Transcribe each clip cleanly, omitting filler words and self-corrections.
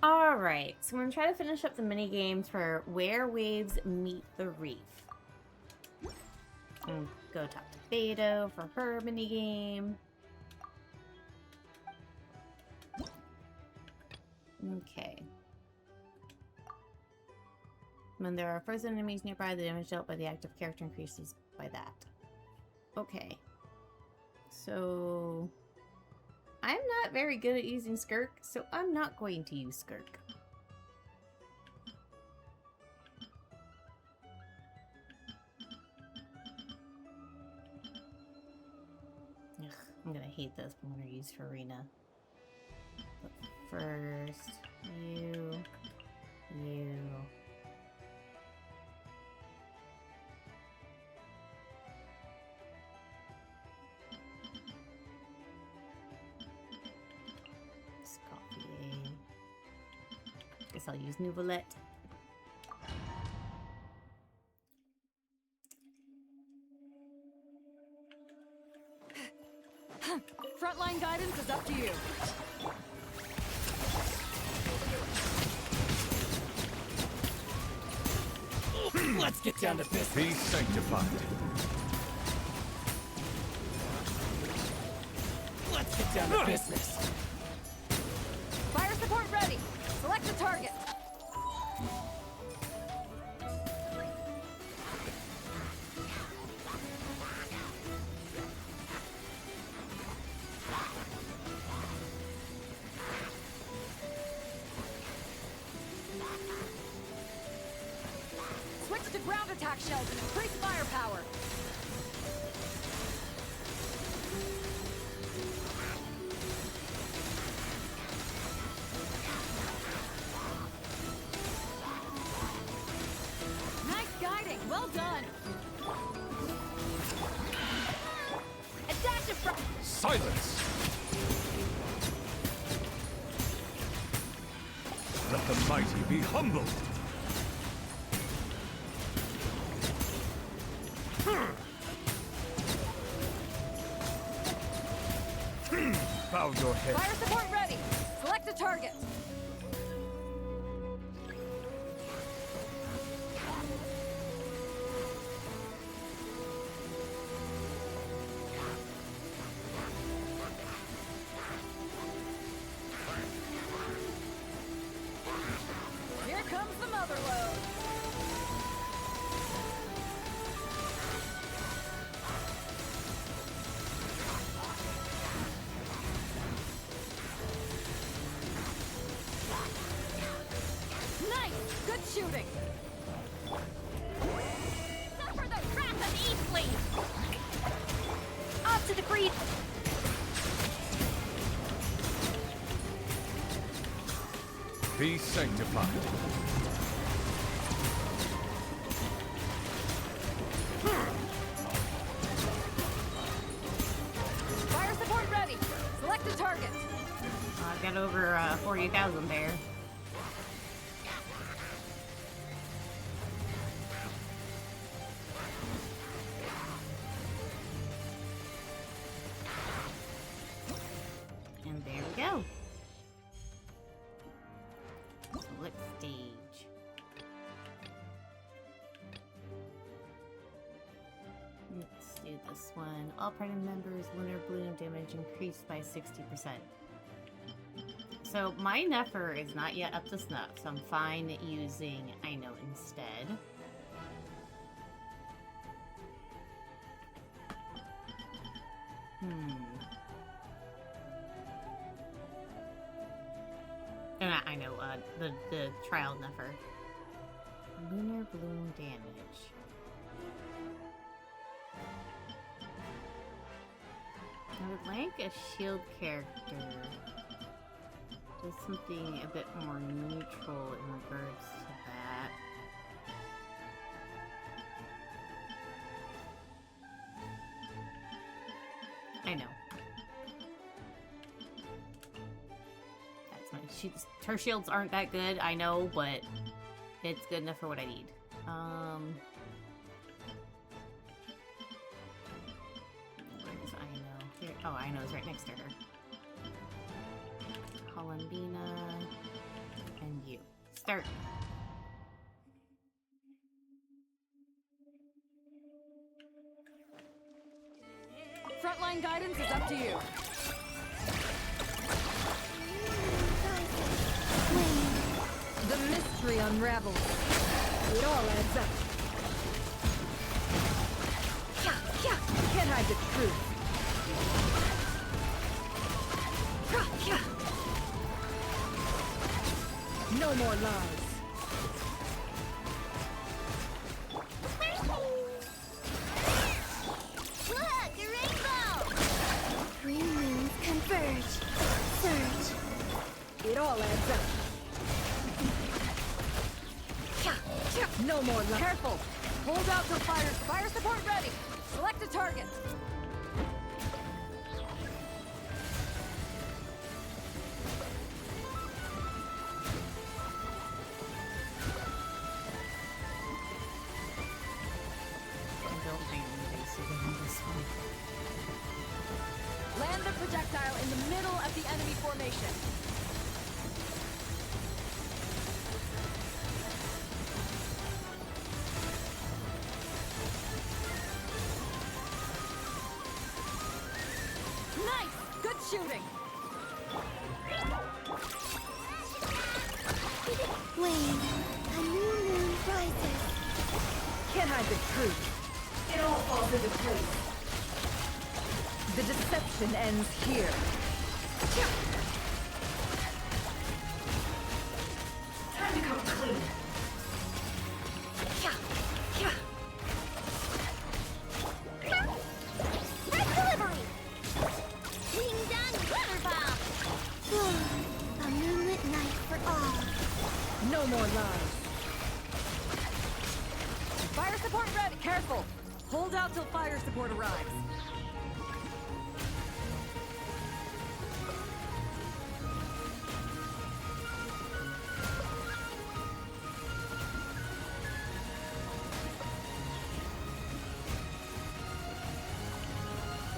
Alright, so I'm going to try to finish up the mini games for Where Waves Meet the Reef. And go talk to Beto for her mini game. Okay. When there are frozen enemies nearby, the damage dealt by the active character increases by that. Okay. So... I'm not very good at using Skirk, so I'm not going to use Skirk. Ugh, I'm gonna hate this, but I'm gonna use Farina. But first, you. Coffee. Guess I'll use Nouvelette. Frontline guidance is up to you. Let's get down to business. Be sanctified. Let's get down to business. Fire support ready. Select a target. Switch to ground attack shells and increase firepower. Nice guiding. Well done. A dash of front. Silence! Let the mighty be humbled! Bow your head. Fire support ready. Select a target. Here comes the mother load. Nice! Good shooting! Suffer the wrath of Eastleaf! Off to the creed! Be sanctified. Fire support ready! Select a target! I've got over 40,000 there. And there we go. Select stage. Let's do this one. All party members' lunar bloom damage increased by 60%. So my Nefer is not yet up to snuff, so I'm fine using Aino instead. And I know, the trial Nefer. Lunar bloom damage. I would like a shield character. Does something a bit more neutral in regards to that. I know. That's my her shields aren't that good, I know, but it's good enough for what I need. Where's Aino? Here. Oh, Aino's right next to her. Columbina start. Frontline guidance is up to you. The mystery unravels. It all adds up. Can't hide the truth. No more lies. Look, a rainbow! Three moons converge. Surge. It all adds up. No more lies. Careful! Hold out till fire. Fire support ready. Select a target. Land the projectile in the middle of the enemy formation. Nice! Good shooting! Wait, a new moon rises. Can't hide the truth. It all falls into place. The deception ends here. Time to come clean. Red delivery! Wing down water bomb! A moonlit night for all. No more lies. Fire support ready. Careful. Hold out till fire support arrives.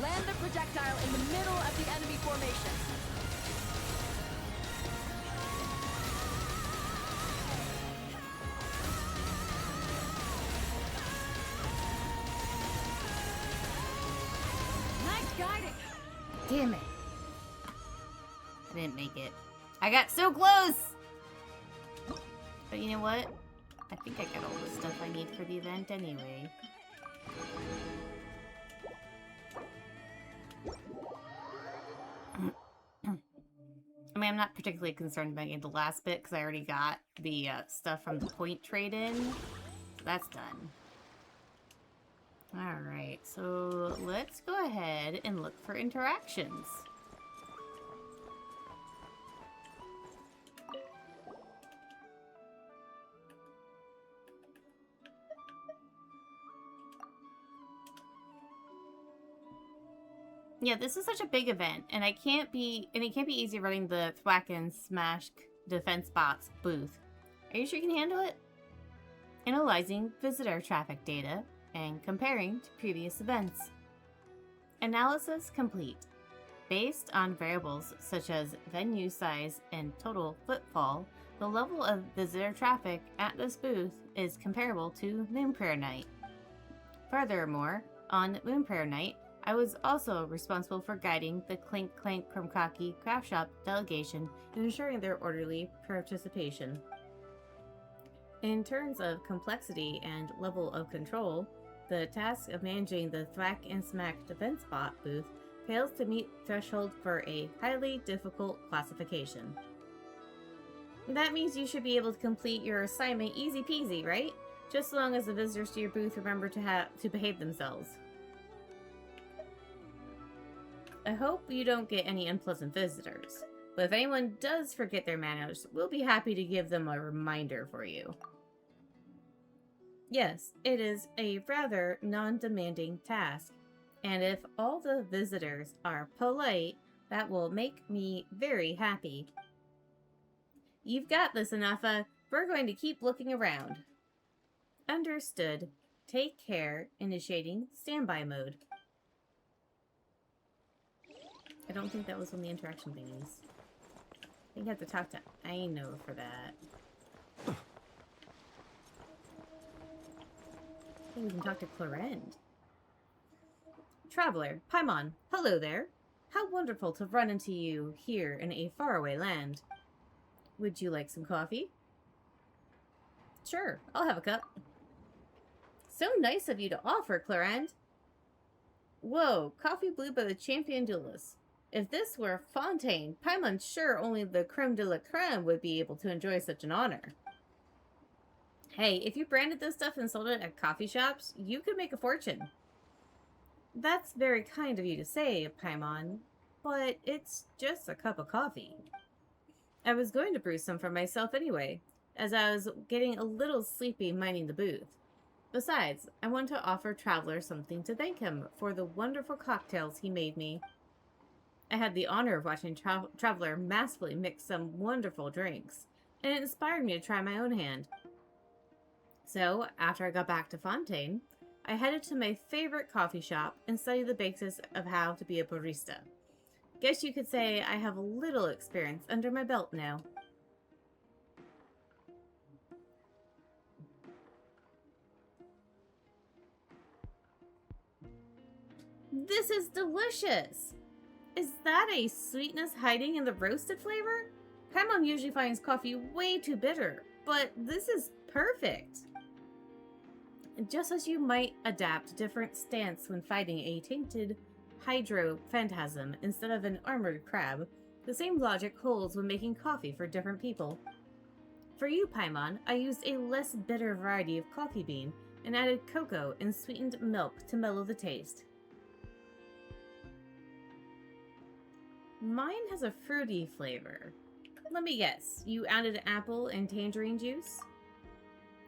Land the projectile in the middle of the enemy formation. Nice guiding. Damn it. I didn't make it. I got so close! But you know what? I think I got all the stuff I need for the event anyway. I mean, I'm not particularly concerned about getting the last bit because I already got the stuff from the point trade-in. So that's done. Alright, so let's go ahead and look for interactions. Yeah, this is such a big event, and it can't be easy running the thwack and smash defense bots booth. Are you sure you can handle it? Analyzing visitor traffic data and comparing to previous events. Analysis complete. Based on variables such as venue size and total footfall, the level of visitor traffic at this booth is comparable to Moon Prayer Night. Furthermore, on Moon Prayer Night, I was also responsible for guiding the Clink Clank Krumkaki Craft Shop delegation and ensuring their orderly participation. In terms of complexity and level of control, the task of managing the Thwack and Smack Defense Bot booth fails to meet threshold for a highly difficult classification. That means you should be able to complete your assignment easy peasy, right? Just as long as the visitors to your booth remember to behave themselves. I hope you don't get any unpleasant visitors, but if anyone does forget their manners, we'll be happy to give them a reminder for you. Yes, it is a rather non-demanding task, and if all the visitors are polite, that will make me very happy. You've got this, Anafa. We're going to keep looking around. Understood. Take care. Initiating standby mode. I don't think that was one of the interaction thingies. I think I have to talk to Aino for that. think we can talk to Clarend. Traveler, Paimon, hello there. How wonderful to run into you here in a faraway land. Would you like some coffee? Sure, I'll have a cup. So nice of you to offer, Clarend. Whoa, coffee brewed by the champion duelist. If this were Fontaine, Paimon's sure only the creme de la creme would be able to enjoy such an honor. Hey, if you branded this stuff and sold it at coffee shops, you could make a fortune. That's very kind of you to say, Paimon, but it's just a cup of coffee. I was going to brew some for myself anyway, as I was getting a little sleepy minding the booth. Besides, I want to offer Traveler something to thank him for the wonderful cocktails he made me. I had the honor of watching Traveler masterfully mix some wonderful drinks, and it inspired me to try my own hand. So, after I got back to Fontaine, I headed to my favorite coffee shop and studied the basics of how to be a barista. Guess you could say I have a little experience under my belt now. This is delicious! Is that a sweetness hiding in the roasted flavor? Paimon usually finds coffee way too bitter, but this is perfect. Just as you might adapt a different stance when fighting a tainted hydro phantasm instead of an armored crab, the same logic holds when making coffee for different people. For you, Paimon, I used a less bitter variety of coffee bean and added cocoa and sweetened milk to mellow the taste. Mine has a fruity flavor. Let me guess, you added apple and tangerine juice?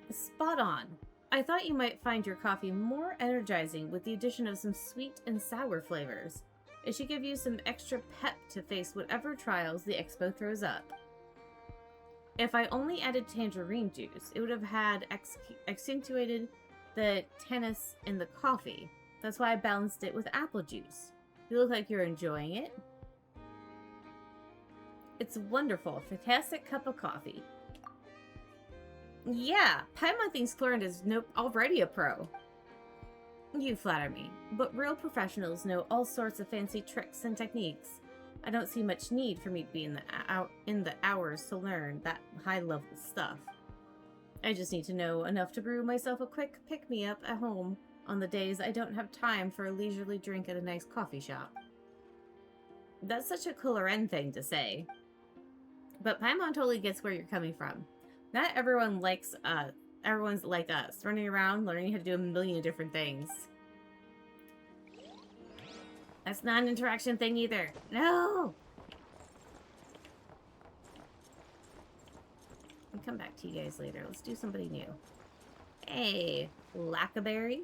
Spot on. I thought you might find your coffee more energizing with the addition of some sweet and sour flavors. It should give you some extra pep to face whatever trials the expo throws up. If I only added tangerine juice, it would have had accentuated the tannins in the coffee. That's why I balanced it with apple juice. You look like you're enjoying it. It's a wonderful, fantastic cup of coffee. Yeah, Paimon thinks Clarend is already a pro. You flatter me, but real professionals know all sorts of fancy tricks and techniques. I don't see much need for me to be in the hours to learn that high-level stuff. I just need to know enough to brew myself a quick pick-me-up at home on the days I don't have time for a leisurely drink at a nice coffee shop. That's such a Clarend thing to say. But Paimon totally gets where you're coming from. Not everyone everyone's like us, running around learning how to do a million different things. That's not an interaction thing either. No! I'll come back to you guys later. Let's do somebody new. Hey, Lackaberry.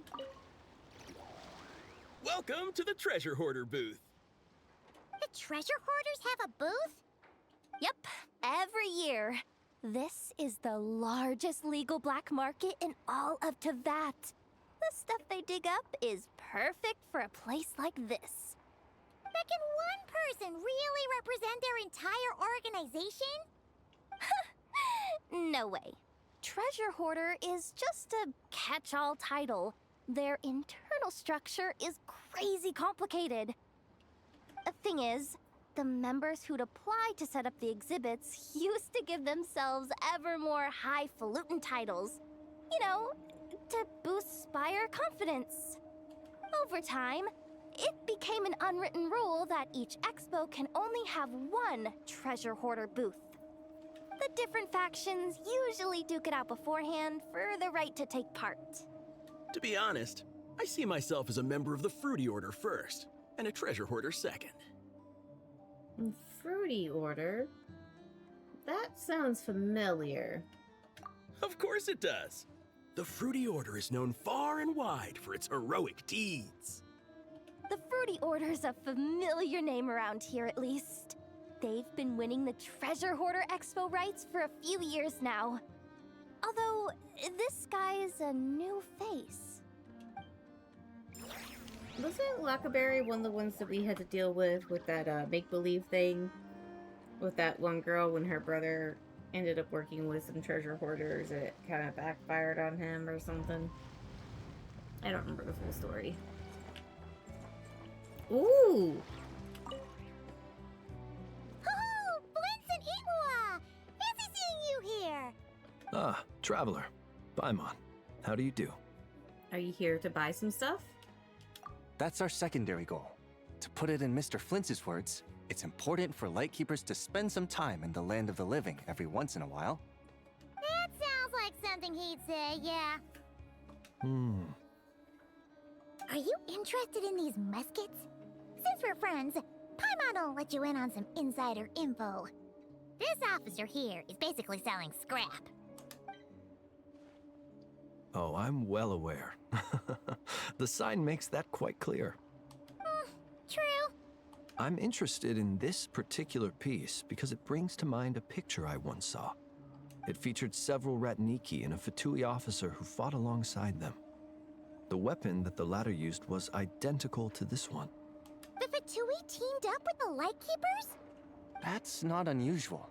Welcome to the Treasure Hoarder booth. The treasure hoarders have a booth? Yep, every year. This is the largest legal black market in all of Teyvat. The stuff they dig up is perfect for a place like this. But can one person really represent their entire organization? No way. Treasure Hoarder is just a catch-all title. Their internal structure is crazy complicated. The thing is, the members who'd apply to set up the exhibits used to give themselves ever more highfalutin titles. You know, to boost Spire confidence. Over time, it became an unwritten rule that each expo can only have one treasure hoarder booth. The different factions usually duke it out beforehand for the right to take part. To be honest, I see myself as a member of the Fruity Order first, and a Treasure Hoarder second. Fruity Order? That sounds familiar. Of course it does. The Fruity Order is known far and wide for its heroic deeds. The Fruity Order's a familiar name around here, at least. They've been winning the Treasure Hoarder Expo rights for a few years now. Although, this guy's a new face. Wasn't Lackaberry one of the ones that we had to deal with that make-believe thing? With that one girl when her brother ended up working with some treasure hoarders and it kind of backfired on him or something? I don't remember the full story. Ooh! Oh, Blintz and Iwa! Fancy seeing you here! Ah, traveler. Paimon. How do you do? Are you here to buy some stuff? That's our secondary goal. To put it in Mr. Flintz's words, it's important for Lightkeepers to spend some time in the land of the living every once in a while. That sounds like something he'd say, yeah. Are you interested in these muskets? Since we're friends, Paimon will let you in on some insider info. This officer here is basically selling scrap. Oh, I'm well aware. The sign makes that quite clear. True. I'm interested in this particular piece because it brings to mind a picture I once saw. It featured several Ratniki and a Fatui officer who fought alongside them. The weapon that the latter used was identical to this one. The Fatui teamed up with the Lightkeepers? That's not unusual.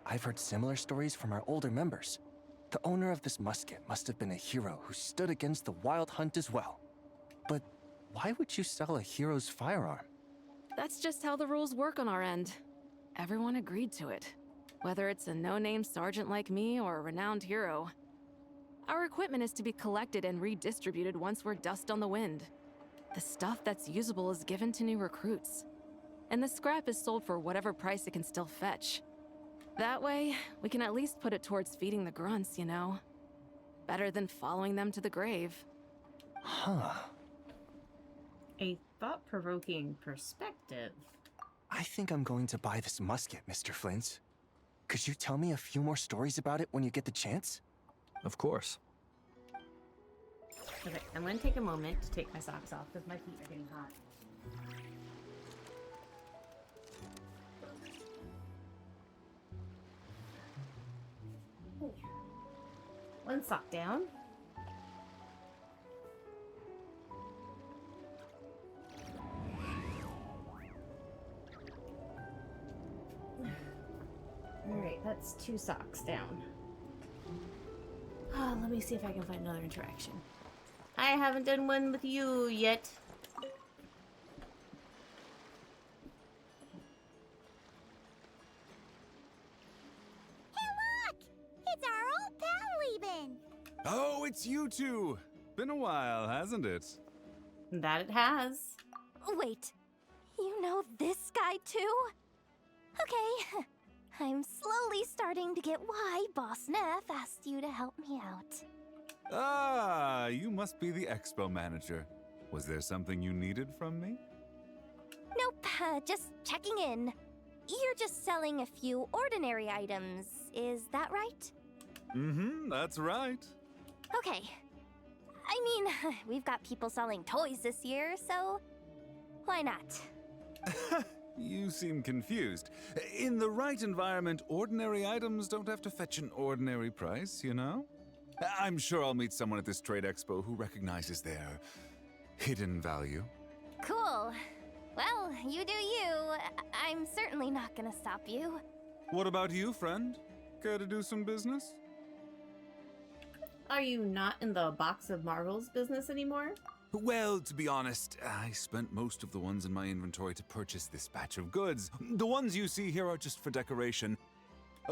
I've heard similar stories from our older members. The owner of this musket must have been a hero who stood against the Wild Hunt as well. But why would you sell a hero's firearm? That's just how the rules work on our end. Everyone agreed to it. Whether it's a no-name sergeant like me or a renowned hero. Our equipment is to be collected and redistributed once we're dust on the wind. The stuff that's usable is given to new recruits. And the scrap is sold for whatever price it can still fetch. That way, we can at least put it towards feeding the grunts, you know? Better than following them to the grave. Huh. A thought-provoking perspective. I think I'm going to buy this musket, Mr. Flintz. Could you tell me a few more stories about it when you get the chance? Of course. Okay, I'm going to take a moment to take my socks off because my feet are getting hot. One sock down. Alright, that's 2 socks down. Let me see if I can find another interaction. I haven't done one with you yet. Hey, look! It's our old pal leaving! Oh, it's you two! Been a while, hasn't it? That it has. Wait, you know this guy too? Okay, I'm slowly starting to get why Boss Neff asked you to help me out. Ah, you must be the expo manager. Was there something you needed from me? Nope, just checking in. You're just selling a few ordinary items, is that right? Mm-hmm, that's right. Okay. I mean, we've got people selling toys this year, so why not? You seem confused. In the right environment, ordinary items don't have to fetch an ordinary price, you know? I'm sure I'll meet someone at this trade expo who recognizes their hidden value. Cool. Well, you do you. I'm certainly not gonna stop you. What about you, friend? Care to do some business? Are you not in the box of marbles business anymore? Well, to be honest, I spent most of the ones in my inventory to purchase this batch of goods. The ones you see here are just for decoration.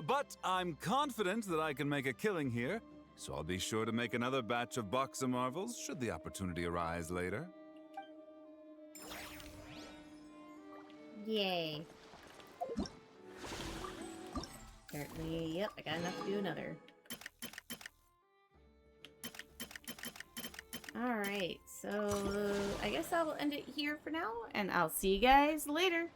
But I'm confident that I can make a killing here, so I'll be sure to make another batch of box of marvels should the opportunity arise later. Yay. Apparently, yep, I got enough to do another. Alright, so I guess I will end it here for now, and I'll see you guys later.